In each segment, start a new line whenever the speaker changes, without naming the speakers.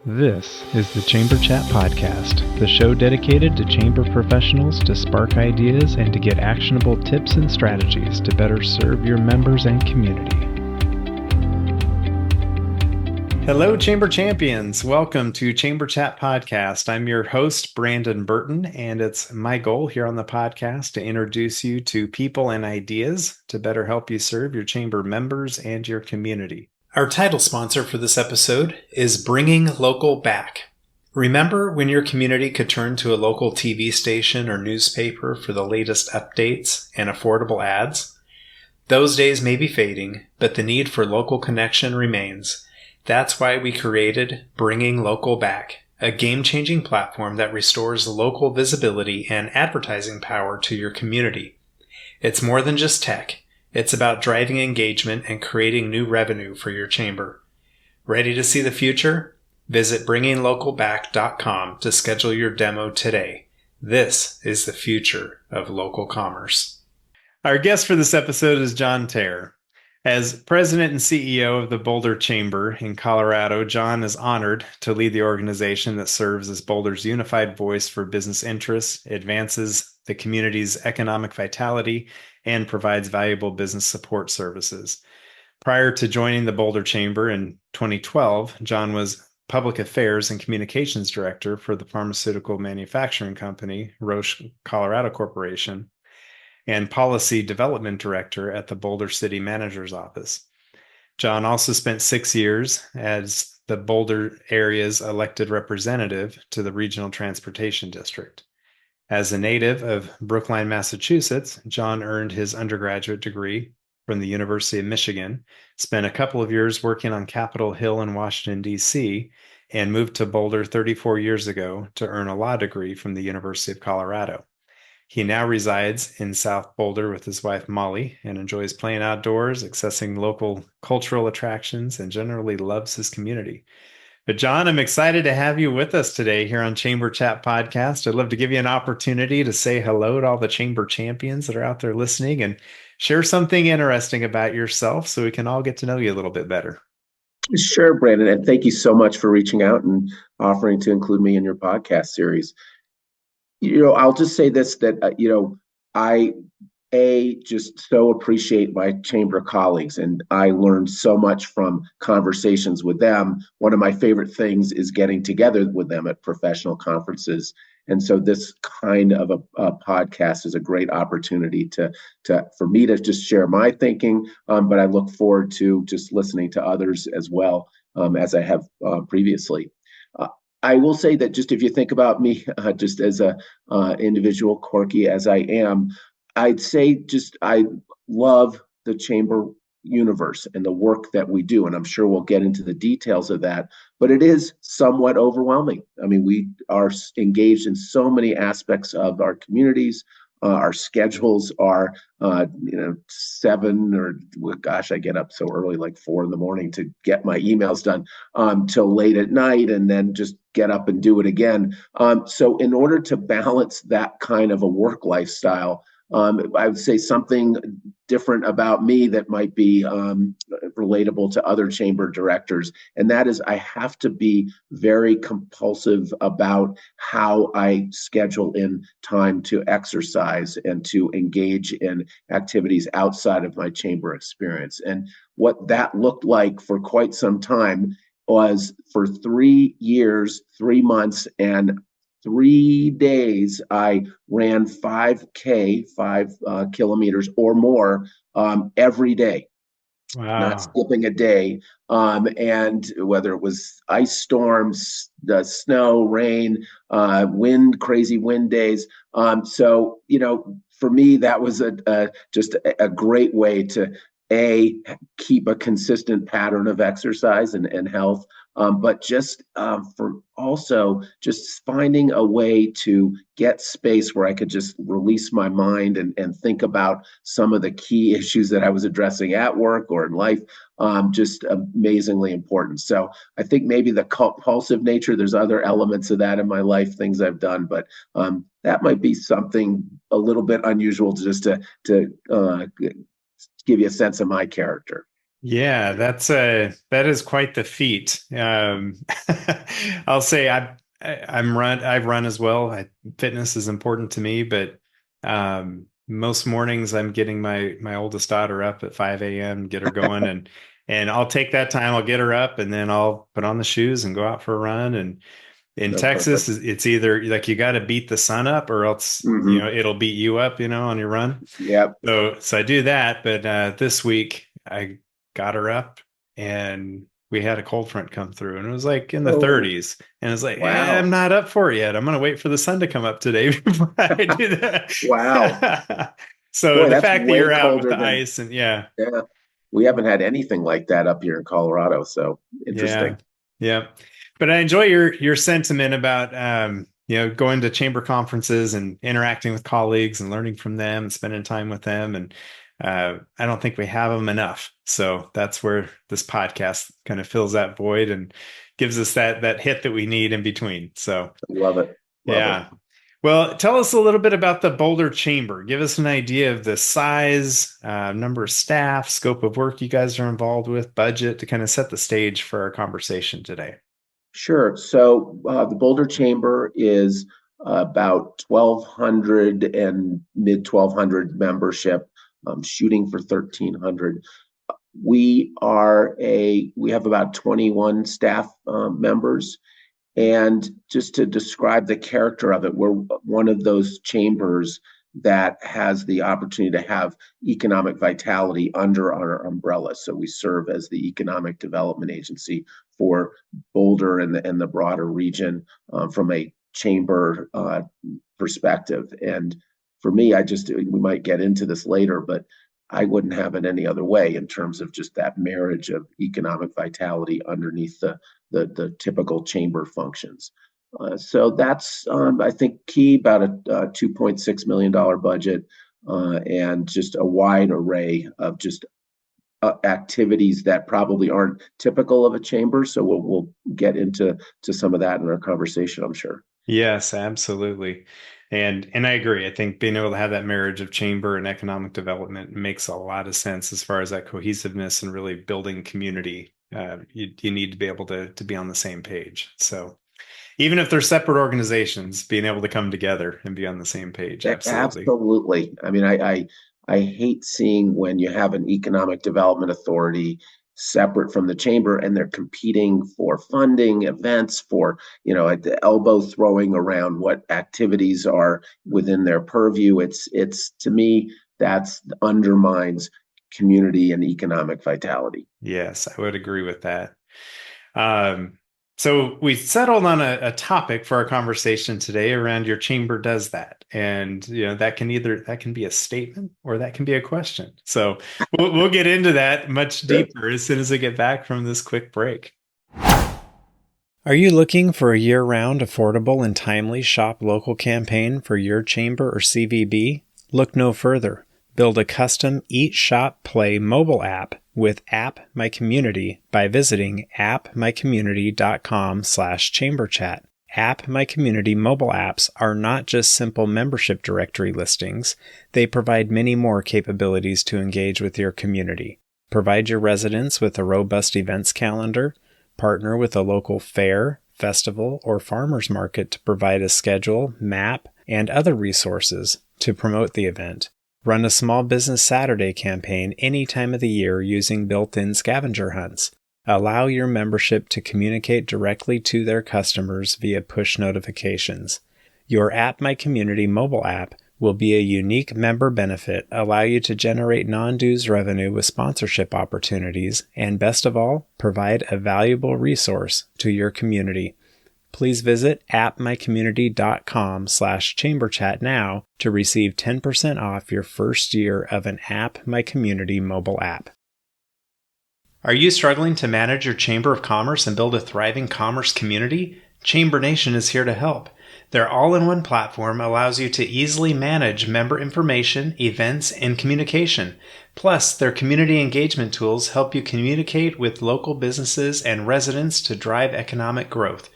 This is the Chamber Chat Podcast, the show dedicated to chamber professionals to spark ideas and to get actionable tips and strategies to better serve your members and community. Hello, Chamber Champions. Welcome to Chamber Chat Podcast. I'm your host, Brandon Burton, and it's my goal here on the podcast to introduce you to people and ideas to better help you serve your chamber members and your community. Our title sponsor for this episode is Bringing Local Back. Remember when your community could turn to a local TV station or newspaper for the latest updates and affordable ads? Those days may be fading, but the need for local connection remains. That's why we created Bringing Local Back, a game-changing platform that restores local visibility and advertising power to your community. It's more than just tech. It's about driving engagement and creating new revenue for your chamber. Ready to see the future? Visit bringinglocalback.com to schedule your demo today. This is the future of local commerce. Our guest for this episode is John Tayer. As president and CEO of the Boulder Chamber in Colorado, John is honored to lead the organization that serves as Boulder's unified voice for business interests, advances the community's economic vitality, and provides valuable business support services. Prior to joining the Boulder Chamber in 2012, John was Public Affairs and Communications Director for the pharmaceutical manufacturing company, Roche Colorado Corporation, and Policy Development Director at the Boulder City Manager's Office. John also spent 6 years as the Boulder area's elected representative to the Regional Transportation District. As a native of Brookline, Massachusetts, John earned his undergraduate degree from the University of Michigan, spent a couple of years working on Capitol Hill in Washington, D.C., and moved to Boulder 34 years ago to earn a law degree from the University of Colorado. He now resides in South Boulder with his wife, Molly, and enjoys playing outdoors, accessing local cultural attractions, and generally loves his community. But John, I'm excited to have you with us today here on Chamber Chat Podcast. I'd love to give you an opportunity to say hello to all the Chamber champions that are out there listening and share something interesting about yourself so we can all get to know you a little bit better.
Sure, Brandon, and thank you so much for reaching out and offering to include me in your podcast series. I'll just say this, that, I just so appreciate my chamber colleagues, and I learned so much from conversations with them. One of my favorite things is getting together with them at professional conferences. And so this kind of a podcast is a great opportunity for me to just share my thinking, but I look forward to just listening to others as well, as I have previously. I will say that just if you think about me, just as a individual, quirky as I am, I'd say just I love the chamber universe and the work that we do, and I'm sure we'll get into the details of that, but it is somewhat overwhelming. I mean, we are engaged in so many aspects of our communities. Our schedules are, 7 or, gosh, I get up so early, like 4 a.m. to get my emails done, till late at night, and then just get up and do it again. So in order to balance that kind of a work lifestyle, I would say something different about me that might be relatable to other chamber directors, and that is I have to be very compulsive about how I schedule in time to exercise and to engage in activities outside of my chamber experience. And what that looked like for quite some time was for 3 years, 3 months, and 3 days, I ran 5K, 5 kilometers or more every day.
Wow.
Not skipping a day. And whether it was ice storms, the snow, rain, crazy wind days. So, for me, that was just a great way to keep a consistent pattern of exercise and health, but just for also just finding a way to get space where I could just release my mind and think about some of the key issues that I was addressing at work or in life, just amazingly important. So I think maybe the compulsive nature, there's other elements of that in my life, things I've done, but that might be something a little bit unusual just to give you a sense of my character.
Yeah, that is quite the feat. I'll say I've run as well. Fitness is important to me, but most mornings I'm getting my oldest daughter up at 5 a.m., get her going, and I'll take that time. I'll get her up, and then I'll put on the shoes and go out for a run. And in
No,
Texas,
perfect.
it's either like you got to beat the sun up, or else
Hmm.
it'll beat you up, on your run.
Yep.
So I do that, but this week I got her up and we had a cold front come through and it was like in the
Oh,
30s. And it's like, I'm
wow.
not up for it yet. I'm gonna wait for the sun to come up today before I do
Wow.
that. So
Boy,
the
that's
fact that
way
you're out with
colder
the
than,
ice and yeah,
yeah. We haven't had anything like that up here in Colorado, so
yeah,
interesting.
yeah. But I enjoy your sentiment about going to chamber conferences and interacting with colleagues and learning from them and spending time with them. And I don't think we have them enough. So that's where this podcast kind of fills that void and gives us that hit that we need in between. So
Love it. Love it.
yeah. Well, tell us a little bit about the Boulder Chamber. Give us an idea of the size, number of staff, scope of work you guys are involved with, budget to kind of set the stage for our conversation today.
Sure. So the Boulder Chamber is about 1,200 and mid 1,200 membership, shooting for 1,300. We have about 21 staff members. And just to describe the character of it, we're one of those chambers that has the opportunity to have economic vitality under our umbrella. So we serve as the economic development agency for Boulder and the broader region from a chamber perspective. And for me, we might get into this later, but I wouldn't have it any other way in terms of just that marriage of economic vitality underneath the typical chamber functions. So that's, I think, key, about a $2.6 million budget and just a wide array of just activities that probably aren't typical of a chamber. So we'll get into some of that in our conversation, I'm sure.
Yes, absolutely. And I agree. I think being able to have that marriage of chamber and economic development makes a lot of sense as far as that cohesiveness and really building community. You need to be able to be on the same page. So even if they're separate organizations, being able to come together and be on the same page. Absolutely.
Absolutely. I mean, I hate seeing when you have an economic development authority separate from the chamber and they're competing for funding, events, for, at the elbow throwing around what activities are within their purview. It's to me, that's undermines community and economic vitality.
Yes, I would agree with that. Um, so we settled on a topic for our conversation today around your chamber does that. And that can be a statement or that can be a question. So we'll get into that much
Sure.
deeper as soon as I get back from this quick break. Are you looking for a year-round, affordable, and timely shop local campaign for your chamber or CVB? Look no further. Build a custom Eat, Shop, Play mobile app with App My Community by visiting appmycommunity.com/chamberchat. App My Community mobile apps are not just simple membership directory listings. They provide many more capabilities to engage with your community. Provide your residents with a robust events calendar. Partner with a local fair, festival, or farmers market to provide a schedule, map, and other resources to promote the event. Run a small business Saturday campaign any time of the year using built-in scavenger hunts. Allow your membership to communicate directly to their customers via push notifications. Your App My Community mobile app will be a unique member benefit, allow you to generate non-dues revenue with sponsorship opportunities, and best of all, provide a valuable resource to your community. Please visit appmycommunity.com/chamberchat now to receive 10% off your first year of an App My Community mobile app. Are you struggling to manage your Chamber of Commerce and build a thriving commerce community? Chamber Nation is here to help. Their all-in-one platform allows you to easily manage member information, events, and communication. Plus, their community engagement tools help you communicate with local businesses and residents to drive economic growth.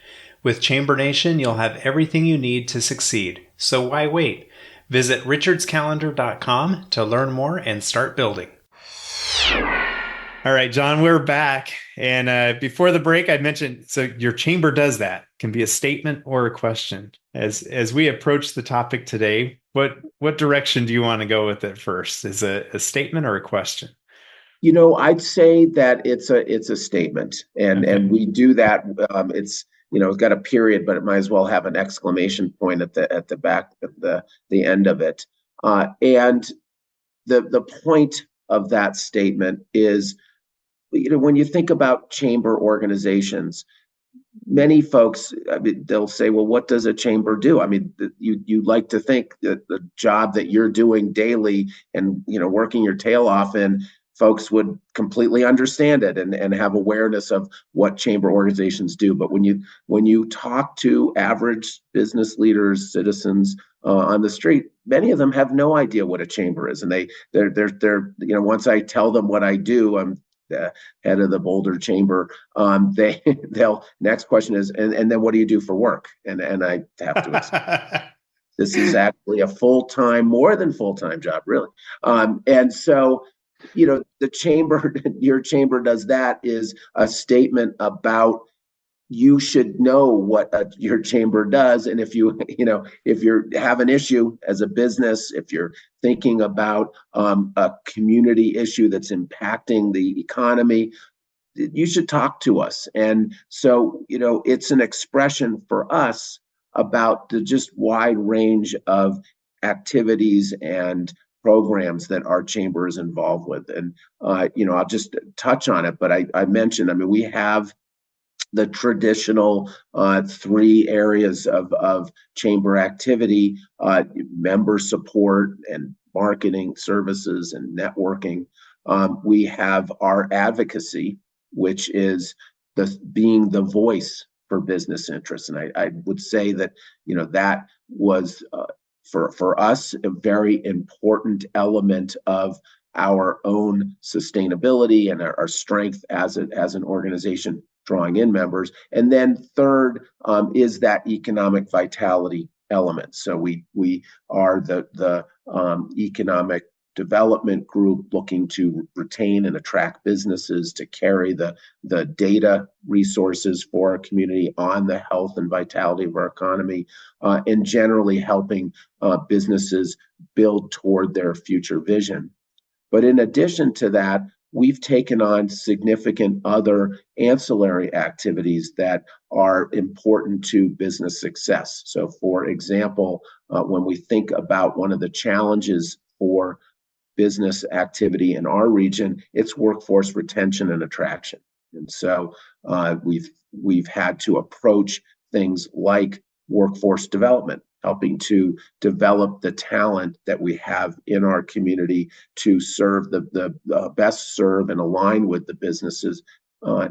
With Chamber Nation, you'll have everything you need to succeed. So why wait? Visit richardscalendar.com to learn more and start building. All right, John, we're back. And before the break, I mentioned so your chamber does that, can be a statement or a question. As we approach the topic today, what direction do you want to go with it first? Is a statement or a question?
I'd say that it's a statement, and
Okay.
we do that. It's got a period, but it might as well have an exclamation point at the back of the end of it. And the point of that statement is, when you think about chamber organizations, many folks, I mean, they'll say, well, what does a chamber do? I mean, you like to think that the job that you're doing daily and working your tail off in, folks would completely understand it and have awareness of what chamber organizations do. But when you talk to average business leaders, citizens on the street, many of them have no idea what a chamber is, and they're once I tell them what I do, I'm the head of the Boulder Chamber. They'll next question is, and then what do you do for work? And I have to explain. This is actually a full-time, more than full-time job, really. And so, the chamber, your chamber does that is a statement about, you should know what your chamber does. And if you have an issue as a business, if you're thinking about a community issue that's impacting the economy, you should talk to us. And so, it's an expression for us about the just wide range of activities and programs that our chamber is involved with. And, I'll just touch on it, but I mentioned, I mean, we have the traditional three areas of chamber activity: member support and marketing services and networking. We have our advocacy, which is being the voice for business interests. And I would say that, that was for us a very important element of our own sustainability and our strength as an organization drawing in members. And then third is that economic vitality element. So we are the economic development group looking to retain and attract businesses to carry the data resources for our community on the health and vitality of our economy, and generally helping businesses build toward their future vision. But in addition to that, we've taken on significant other ancillary activities that are important to business success. So, for example, when we think about one of the challenges for business activity in our region, it's workforce retention and attraction. And so we've had to approach things like workforce development, helping to develop the talent that we have in our community to serve the best serve and align with the businesses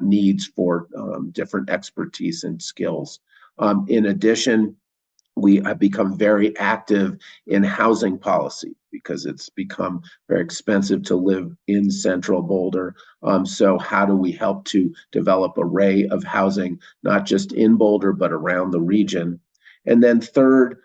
needs for different expertise and skills. In addition, we have become very active in housing policy because it's become very expensive to live in central Boulder. So how do we help to develop an array of housing, not just in Boulder, but around the region? And then third,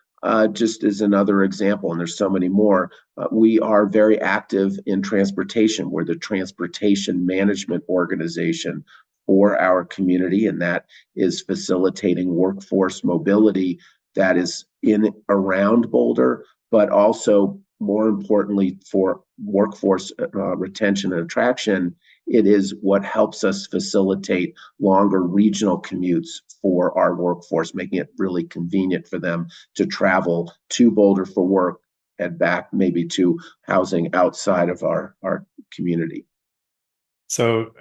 just as another example, and there's so many more, we are very active in transportation. We're the transportation management organization for our community, and that is facilitating workforce mobility that is in around Boulder, but also more importantly for workforce retention and attraction, it is what helps us facilitate longer regional commutes for our workforce, making it really convenient for them to travel to Boulder for work and back maybe to housing outside of our community.
So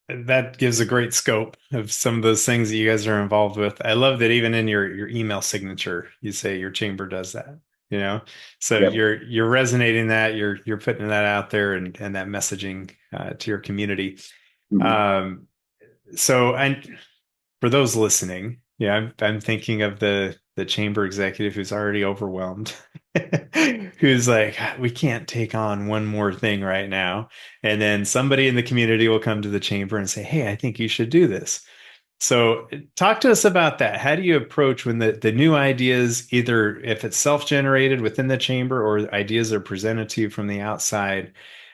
that gives a great scope of some of those things that you guys are involved with. I love that even in your email signature, you say your chamber does that, you know? So
Yep.
you're resonating that, you're putting that out there and that messaging to your community.
Mm-hmm.
Um, so for those listening, yeah, I'm thinking of the chamber executive who's already overwhelmed, who's like, we can't take on one more thing right now. And then somebody in the community will come to the chamber and say, hey, I think you should do this. So talk to us about that. How do you approach when the new ideas, either if it's self-generated within the chamber or ideas are presented to you from the outside?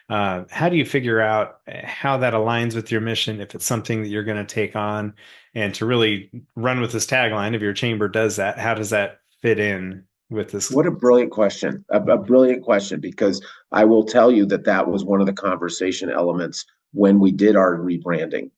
How do you figure out how that aligns with your mission if it's something that you're going to take on and to really run with this tagline of your chamber does that? How does that fit in with this?
What a brilliant question. A brilliant question, because I will tell you that that was one of the conversation elements when we did our rebranding,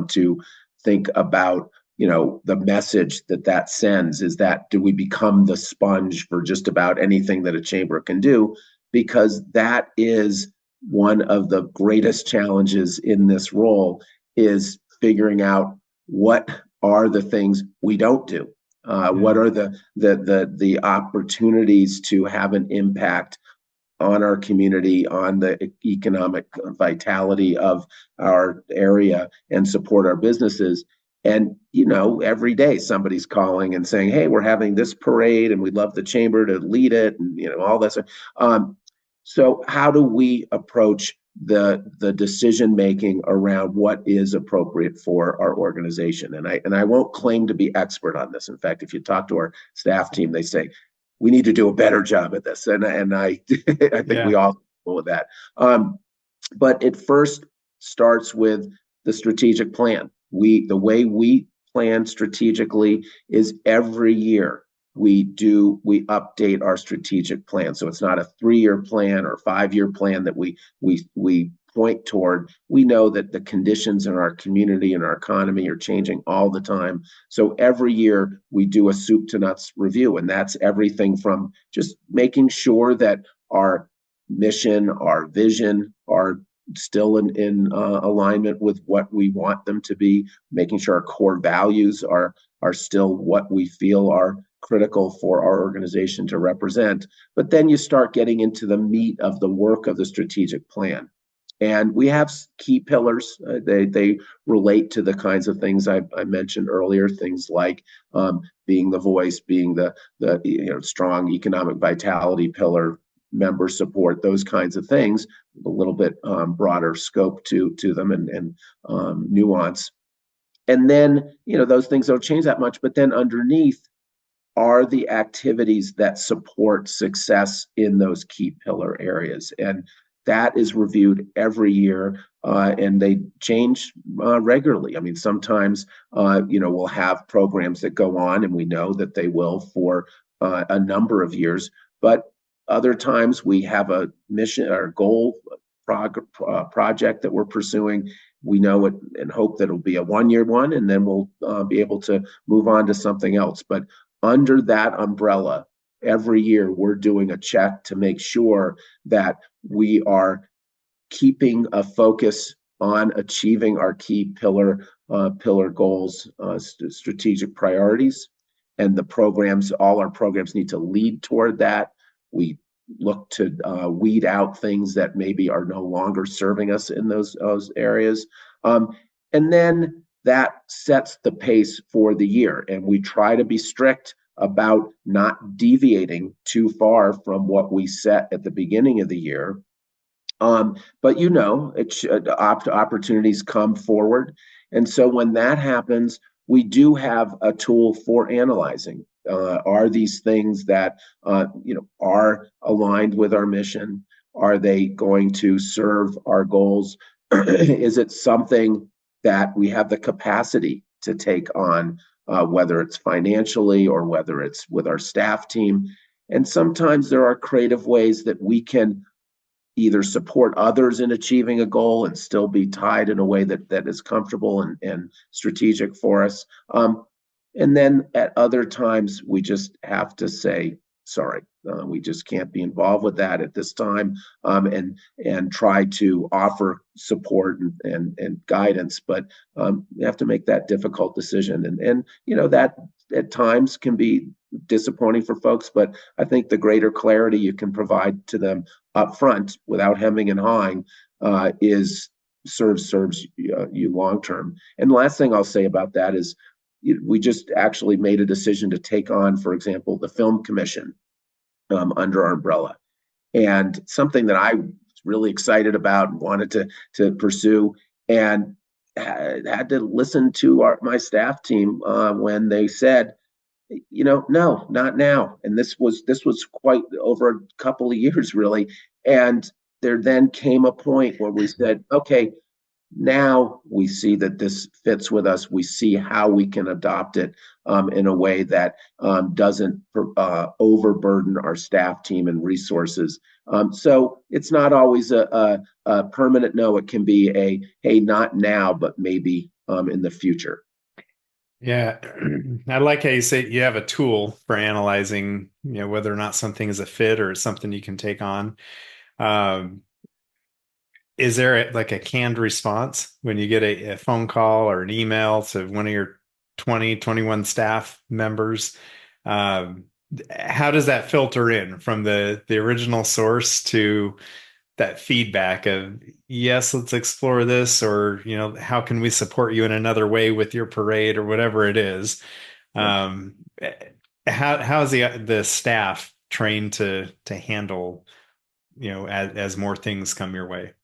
to think about, the message that that sends is that do we become the sponge for just about anything that a chamber can do? Because that is one of the greatest challenges in this role is figuring out what are the things we don't do. What
Mm,
are the opportunities to have an impact on our community, on the economic vitality of our area, and support our businesses? And every day somebody's calling and saying, "Hey, we're having this parade, and we'd love the chamber to lead it," and all this. So how do we approach the decision making around what is appropriate for our organization? And I won't claim to be expert on this. In fact, if you talk to our staff team, they say we need to do a better job at this, and I I think we
yeah.
all go with that. But it first starts with the strategic plan. The way we plan strategically is every year we update our strategic plan. So it's not a 3-year plan or 5-year plan that we point toward. We know that the conditions in our community and our economy are changing all the time. So every year we do a soup to nuts review, and that's everything from just making sure that our mission, our vision are still in alignment with what we want them to be, making sure our core values are still what we feel are critical for our organization to represent. But then you start getting into the meat of the work of the strategic plan. And we have key pillars. They relate to the kinds of things I mentioned earlier. Things like being the voice, being the strong economic vitality pillar, member support, those kinds of things. A little bit broader scope to them, and nuance. And then those things don't change that much. But then underneath are the activities that support success in those key pillar areas. And that is reviewed every year, and they change regularly. I mean, sometimes, we'll have programs that go on, and we know that they will for a number of years. But other times we have a mission or goal project that we're pursuing. We know it and hope that it'll be a 1-year one, and then we'll be able to move on to something else. But under that umbrella, every year we're doing a check to make sure that we are keeping a focus on achieving our key pillar goals, strategic priorities, and all our programs need to lead toward that. We look to weed out things that maybe are no longer serving us in those areas, and then that sets the pace for the year. And we try to be strict about not deviating too far from what we set at the beginning of the year. But opportunities come forward. And so when that happens, we do have a tool for analyzing. Are these things that are aligned with our mission? Are they going to serve our goals? Is it something that we have the capacity to take on, whether it's financially or whether it's with our staff team? And sometimes there are creative ways that we can either support others in achieving a goal and still be tied in a way that is comfortable and strategic for us. And then at other times, we just have to say, sorry, we just can't be involved with that at this time, and try to offer support and guidance. But you have to make that difficult decision. And that at times can be disappointing for folks, but I think the greater clarity you can provide to them up front without hemming and hawing is serves you long term. And the last thing I'll say about that is we just actually made a decision to take on, for example, the film commission under our umbrella, and something that I was really excited about and wanted to pursue, and had to listen to my staff team when they said, no, not now. And this was quite over a couple of years, really. And there then came a point where we said, okay, now we see that this fits with us. We see how we can adopt it in a way that doesn't overburden our staff team and resources. So it's not always a permanent no. It can be a, hey, not now, but maybe in the future.
Yeah, I like how you say you have a tool for analyzing, whether or not something is a fit or something you can take on. Um, is there like a canned response when you get a phone call or an email to one of your 20, 21 staff members? Um, how does that filter in from the original source to that feedback of, yes, let's explore this, or, how can we support you in another way with your parade or whatever it is?
Yeah.
Um, how is the staff trained to handle, as more things come your way?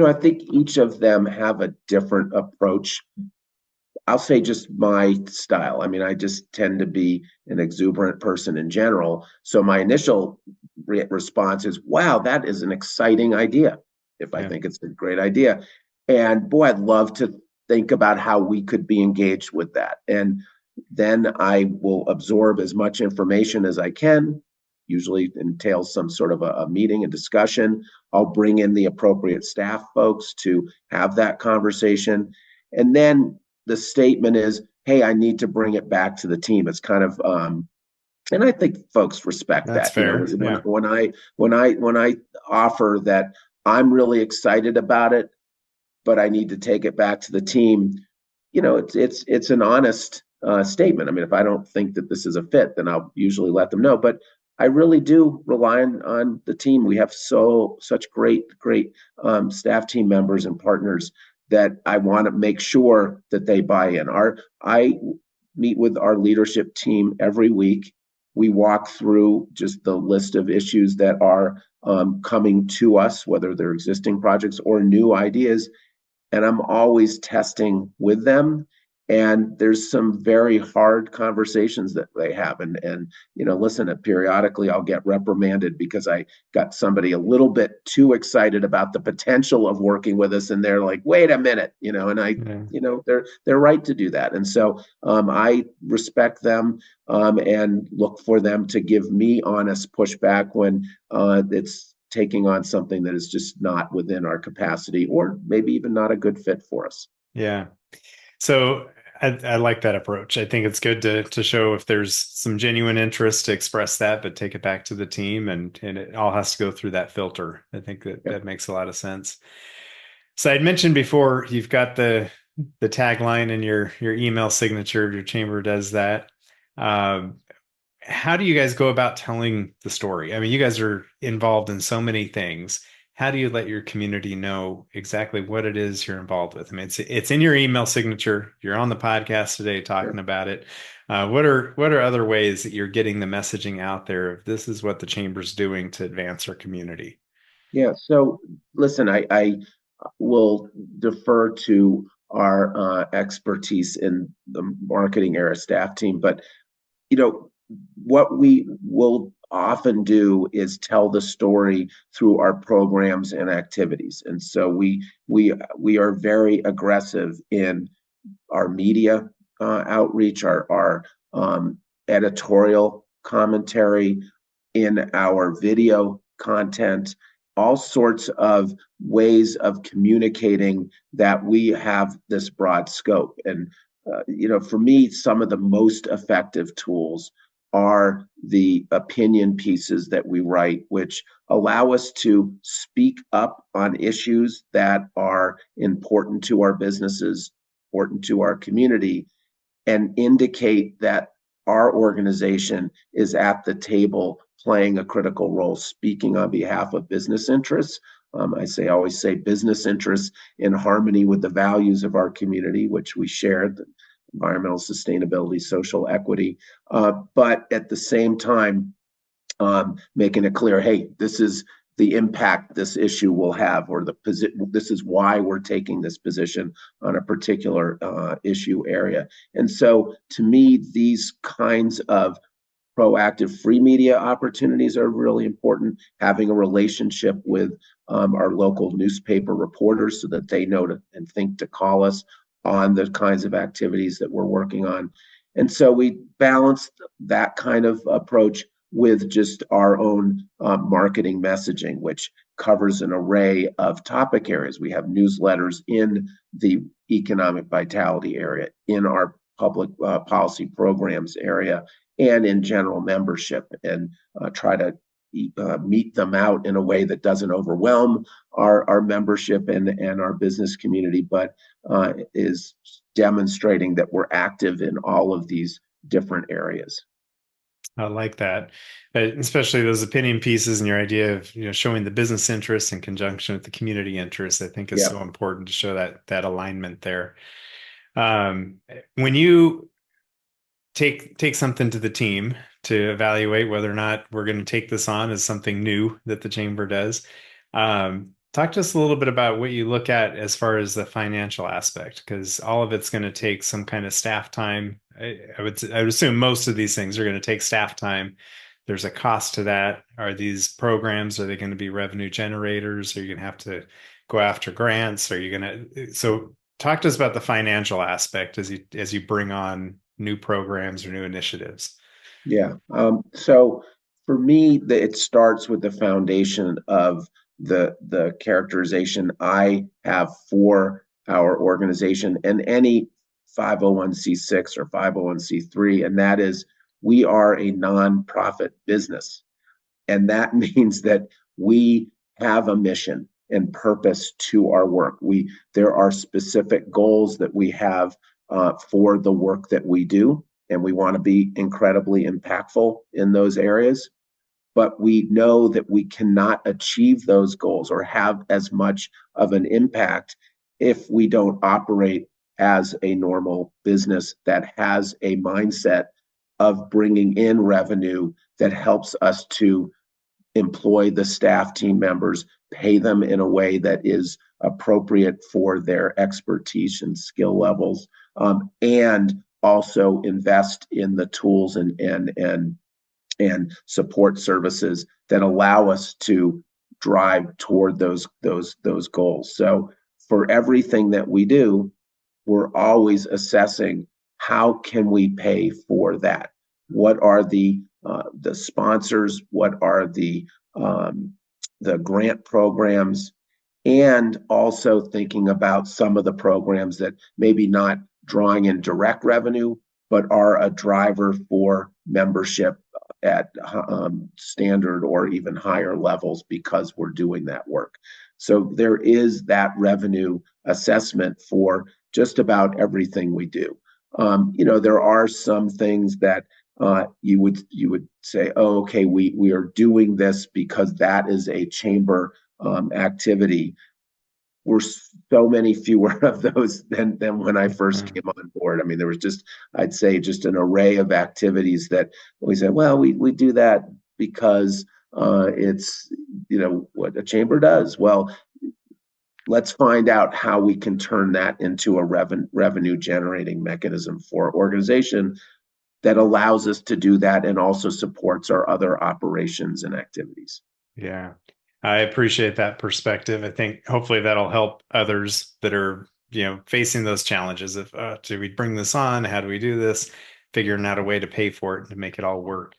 I think each of them have a different approach. I'll say just my style. I mean, I just tend to be an exuberant person in general. So my initial response is, wow, that is an exciting idea. If I
Yeah.
think it's a great idea. And boy, I'd love to think about how we could be engaged with that. And then I will absorb as much information as I can. Usually entails some sort of a meeting, a discussion. I'll bring in the appropriate staff folks to have that conversation. And then the statement is, hey, I need to bring it back to the team. It's kind of and I think folks respect
That's
that.
fair. Yeah.
When I offer that I'm really excited about it, but I need to take it back to the team, it's an honest statement. I mean, if I don't think that this is a fit, then I'll usually let them know. But I really do rely on the team. We have such great staff team members and partners that I want to make sure that they buy in. I meet with our leadership team every week. We walk through just the list of issues that are coming to us, whether they're existing projects or new ideas, and I'm always testing with them. And there's some very hard conversations that they have. And listen, periodically I'll get reprimanded because I got somebody a little bit too excited about the potential of working with us. And they're like, wait a minute, and
Yeah.
they're right to do that. And so I respect them and look for them to give me honest pushback when it's taking on something that is just not within our capacity or maybe even not a good fit for us.
Yeah. So I like that approach. I think it's good to show if there's some genuine interest to express that, but take it back to the team, and it all has to go through that filter. I think that
Yeah.
that makes a lot of sense. So I'd mentioned before, you've got the tagline in your email signature. Your chamber does that. Um, how do you guys go about telling the story? I mean, you guys are involved in so many things. How do you let your community know exactly what it is you're involved with? I mean, it's in your email signature. You're on the podcast today talking about it. What are other ways that you're getting the messaging out there of this is what the chamber's doing to advance our community?
Yeah. So listen, I will defer to our expertise in the marketing area staff team, but you know, what we will often do is tell the story through our programs and activities. And so we are very aggressive in our media outreach, our editorial commentary, in our video content, all sorts of ways of communicating that we have this broad scope. And for me, some of the most effective tools are the opinion pieces that we write, which allow us to speak up on issues that are important to our businesses, important to our community, and indicate that our organization is at the table playing a critical role, speaking on behalf of business interests. Always say business interests in harmony with the values of our community, which we share, the environmental sustainability, social equity, but at the same time, making it clear, hey, this is the impact this issue will have, or this is why we're taking this position on a particular issue area. And so, to me, these kinds of proactive free media opportunities are really important. Having a relationship with our local newspaper reporters so that they know to and think to call us on the kinds of activities that we're working on. And so we balanced that kind of approach with just our own marketing messaging, which covers an array of topic areas. We have newsletters in the economic vitality area, in our public policy programs area, and in general membership, and try to meet them out in a way that doesn't overwhelm our membership and our business community, but is demonstrating that we're active in all of these different areas.
I like that, especially those opinion pieces and your idea of showing the business interests in conjunction with the community interests. I think is
Yeah.
so important to show that alignment there. Um, when you take something to the team to evaluate whether or not we're going to take this on as something new that the chamber does. Talk to us a little bit about what you look at as far as the financial aspect, because all of it's going to take some kind of staff time. I would assume most of these things are going to take staff time. There's a cost to that. Are these programs, are they going to be revenue generators? Are you going to have to go after grants? Are you going to, so talk to us about the financial aspect as you bring on new programs or new initiatives.
Yeah. So for me, it starts with the foundation of the characterization I have for our organization and any 501c6 or 501c3, and that is we are a nonprofit business. And that means that we have a mission and purpose to our work. There are specific goals that we have for the work that we do, and we want to be incredibly impactful in those areas. But we know that we cannot achieve those goals or have as much of an impact if we don't operate as a normal business that has a mindset of bringing in revenue that helps us to employ the staff team members, pay them in a way that is appropriate for their expertise and skill levels, and also invest in the tools and support services that allow us to drive toward those goals. So for everything that we do, we're always assessing how can we pay for that? What are the sponsors? What are the grant programs? And also thinking about some of the programs that maybe not drawing in direct revenue, but are a driver for membership at standard or even higher levels because we're doing that work. So there is that revenue assessment for just about everything we do. There are some things that you would say, oh, okay, we are doing this because that is a chamber activity. We're so many fewer of those than when I first came on board. I mean, there was I'd say just an array of activities that we said, well, we do that because it's what a chamber does. Well, let's find out how we can turn that into a revenue generating mechanism for our organization that allows us to do that and also supports our other operations and activities.
Yeah, I appreciate that perspective. I think hopefully that'll help others that are, facing those challenges of, do we bring this on? How do we do this? Figuring out a way to pay for it and to make it all work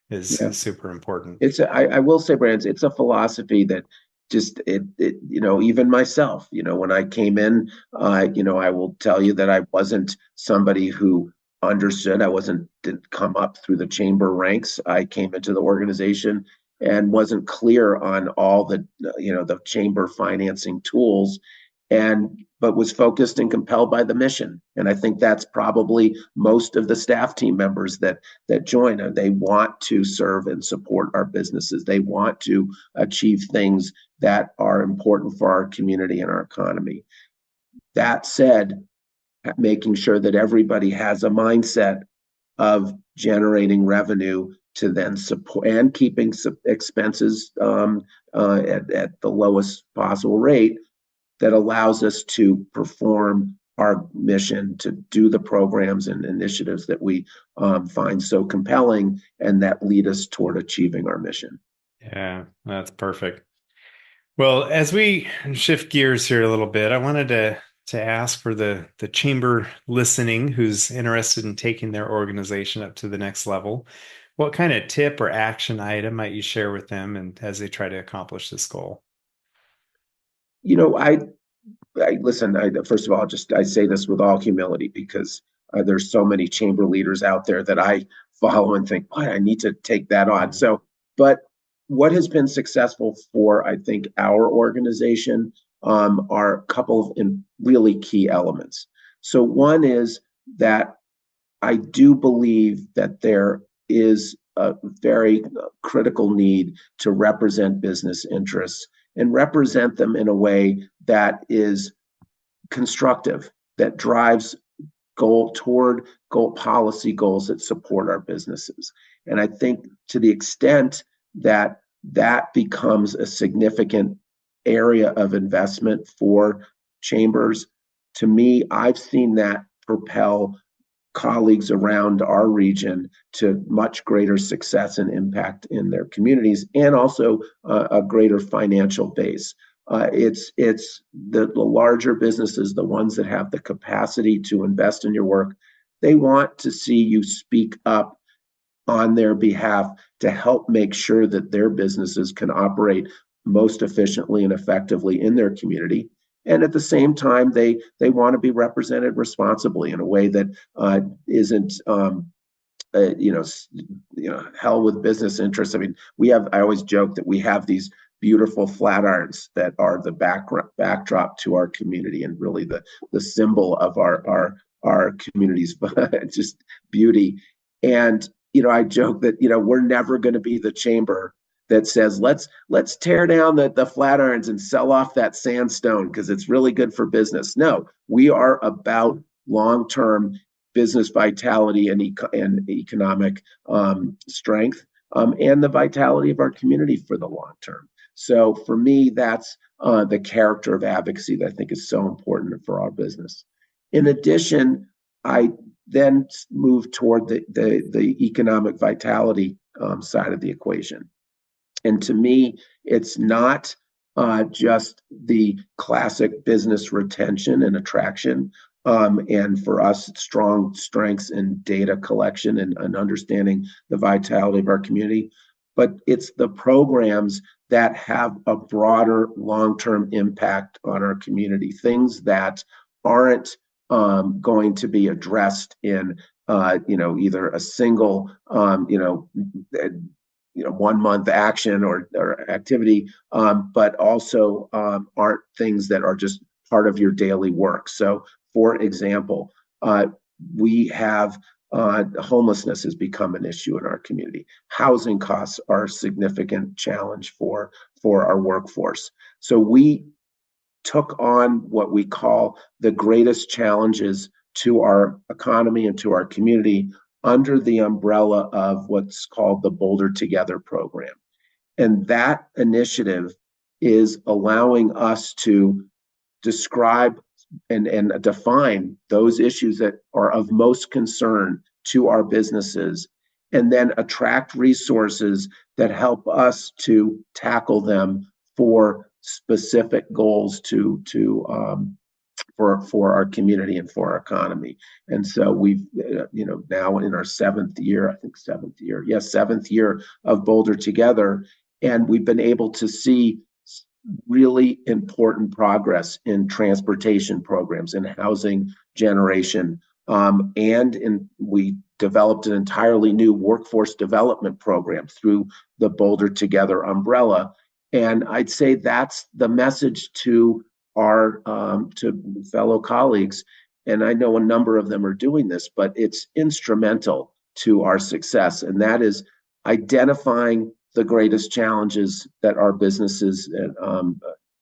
is super important.
I will say, Brands, it's a philosophy that just even myself, when I came in, I will tell you that I wasn't somebody who understood. Didn't come up through the chamber ranks. I came into the organization and wasn't clear on all the chamber financing tools, but was focused and compelled by the mission. And I think that's probably most of the staff team members that join. They want to serve and support our businesses. They want to achieve things that are important for our community and our economy. That said, making sure that everybody has a mindset of generating revenue to then support and keeping expenses at the lowest possible rate that allows us to perform our mission, to do the programs and initiatives that we find so compelling and that lead us toward achieving our mission.
Yeah, that's perfect. Well, as we shift gears here a little bit, I wanted to ask for the chamber listening who's interested in taking their organization up to the next level. What kind of tip or action item might you share with them and as they try to accomplish this goal?
You know, I listen. First of all, just I say this with all humility because there's so many chamber leaders out there that I follow and think, boy, I need to take that on.
Mhm.
So, but what has been successful for I think our organization are a couple of really key elements. So one is that I do believe that there is a very critical need to represent business interests and represent them in a way that is constructive, that drives goal policy goals that support our businesses. And I think to the extent that that becomes a significant area of investment for chambers, to me, I've seen that propel colleagues around our region to much greater success and impact in their communities, and also a greater financial base. It's the larger businesses, the ones that have the capacity to invest in your work. They want to see you speak up on their behalf to help make sure that their businesses can operate most efficiently and effectively in their community. And at the same time, they want to be represented responsibly in a way that isn't you know, hell with business interests. I mean, I always joke that we have these beautiful flat irons that are the backdrop to our community and really the symbol of our community's just beauty. And, I joke that, we're never going to be the chamber that says, let's tear down the flat irons and sell off that sandstone because it's really good for business. No, we are about long-term business vitality and economic strength, and the vitality of our community for the long term. So for me, that's the character of advocacy that I think is so important for our business. In addition, I then move toward the economic vitality side of the equation. And to me, it's not just the classic business retention and attraction. And for us, strong strengths in data collection and understanding the vitality of our community. But it's the programs that have a broader long-term impact on our community, things that aren't going to be addressed in either a single 1 month action or activity, but also aren't things that are just part of your daily work. So, for example, we have homelessness has become an issue in our community. Housing costs are a significant challenge for our workforce. So we took on what we call the greatest challenges to our economy and to our community under the umbrella of what's called the Boulder Together program. And that initiative is allowing us to describe and define those issues that are of most concern to our businesses, and then attract resources that help us to tackle them for specific goals for our community and for our economy. And so we've now in our seventh year, I think seventh year of Boulder Together, and we've been able to see really important progress in transportation programs and housing generation. We developed an entirely new workforce development program through the Boulder Together umbrella. And I'd say that's the message to our to fellow colleagues. And I know a number of them are doing this, but it's instrumental to our success. And that is identifying the greatest challenges that our businesses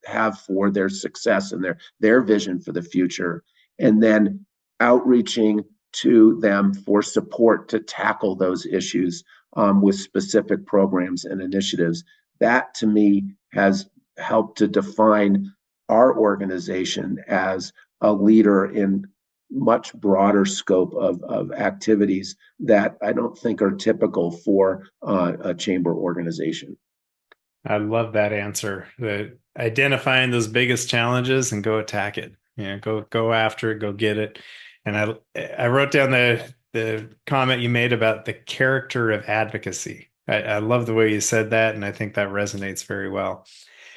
have for their success and their vision for the future, and then outreaching to them for support to tackle those issues with specific programs and initiatives. That, to me, has helped to define our organization as a leader in much broader scope of activities that I don't think are typical for a chamber organization.
I love that answer. That identifying those biggest challenges and go attack it. Go after it, go get it. And I wrote down the comment you made about the character of advocacy. I love the way you said that, and I think that resonates very well.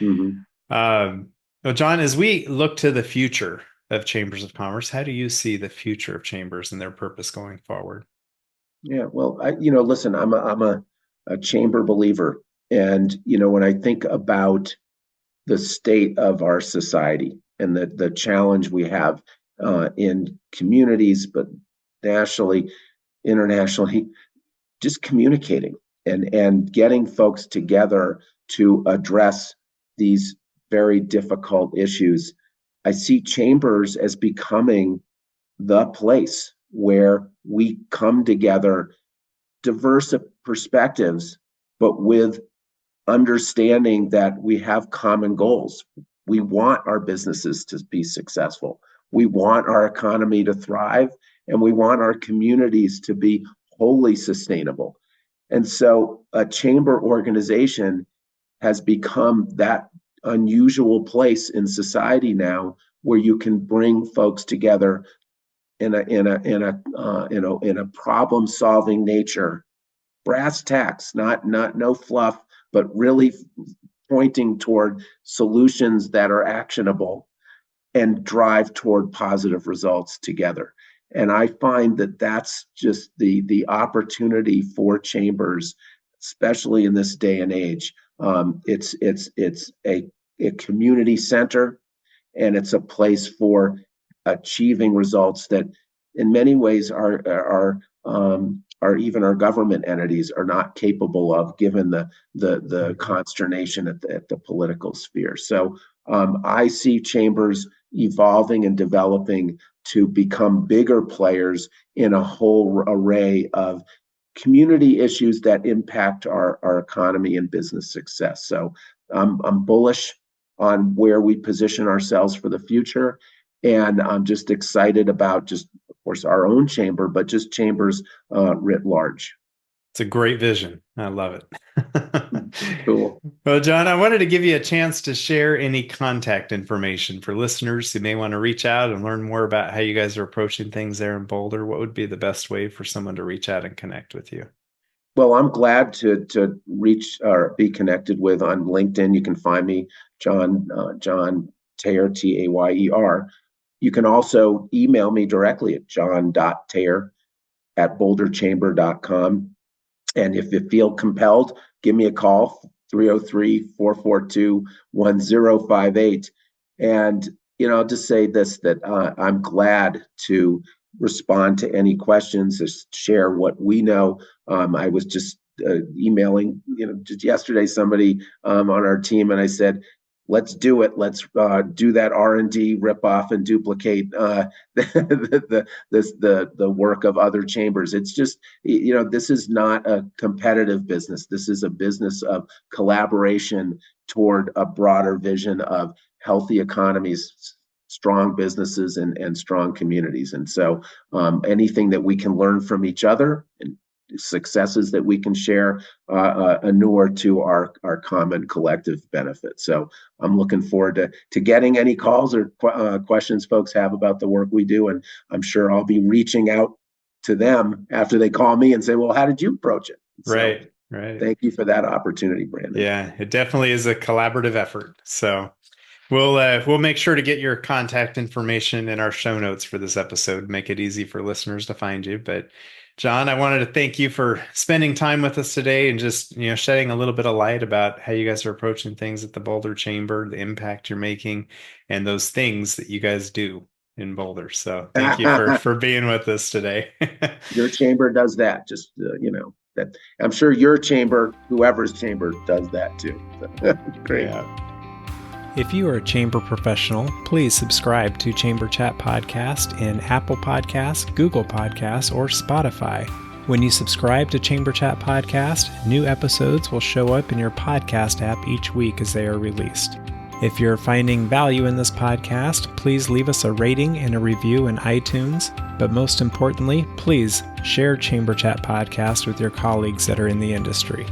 Mm-hmm.
Well, John, as we look to the future of chambers of commerce, how do you see the future of chambers and their purpose going forward?
Yeah, well, listen, I'm a chamber believer, and when I think about the state of our society and the challenge we have in communities, but nationally, internationally, just communicating and getting folks together to address these very difficult issues. I see chambers as becoming the place where we come together, diverse perspectives, but with understanding that we have common goals. We want our businesses to be successful. We want our economy to thrive, and we want our communities to be wholly sustainable. And so a chamber organization has become that unusual place in society now where you can bring folks together in a problem-solving nature, brass tacks, not no fluff, but really pointing toward solutions that are actionable and drive toward positive results together. And I find that that's just the opportunity for chambers, especially in this day and age. It's a community center, and it's a place for achieving results that, in many ways, are even our government entities are not capable of, given the consternation at the political sphere. So I see chambers evolving and developing to become bigger players in a whole array of community issues that impact our economy and business success. So I'm bullish on where we position ourselves for the future. And I'm just excited about just, of course, our own chamber, but just chambers writ large.
It's a great vision. I love it.
Cool.
Well, John, I wanted to give you a chance to share any contact information for listeners who may want to reach out and learn more about how you guys are approaching things there in Boulder. What would be the best way for someone to reach out and connect with you?
Well, I'm glad to reach or be connected with on LinkedIn. You can find me, John Tayer, Tayer. You can also email me directly at john.tayer@boulderchamber.com. And if you feel compelled, give me a call, 303-442-1058. And, I'll just say this, that I'm glad to respond to any questions, to share what we know. I was just emailing, just yesterday, somebody on our team, and I said, let's do it. Let's do that R&D, rip off and duplicate the work of other chambers. It's just, this is not a competitive business. This is a business of collaboration toward a broader vision of healthy economies, strong businesses, and strong communities. And so anything that we can learn from each other and successes that we can share inure to our common collective benefit. So I'm looking forward to getting any calls or questions folks have about the work we do, and I'm sure I'll be reaching out to them after they call me and say, well, how did you approach it?
Right.
Thank you for that opportunity, Brandon.
Yeah, it definitely is a collaborative effort. So we'll make sure to get your contact information in our show notes for this episode, make it easy for listeners to find you. But John, I wanted to thank you for spending time with us today and just, shedding a little bit of light about how you guys are approaching things at the Boulder Chamber, the impact you're making, and those things that you guys do in Boulder. So thank you for being with us today.
Your chamber does that. Just, that I'm sure your chamber, whoever's chamber, does that too. Great.
Yeah.
If you are a chamber professional, please subscribe to Chamber Chat Podcast in Apple Podcasts, Google Podcasts, or Spotify. When you subscribe to Chamber Chat Podcast, new episodes will show up in your podcast app each week as they are released. If you're finding value in this podcast, please leave us a rating and a review in iTunes. But most importantly, please share Chamber Chat Podcast with your colleagues that are in the industry.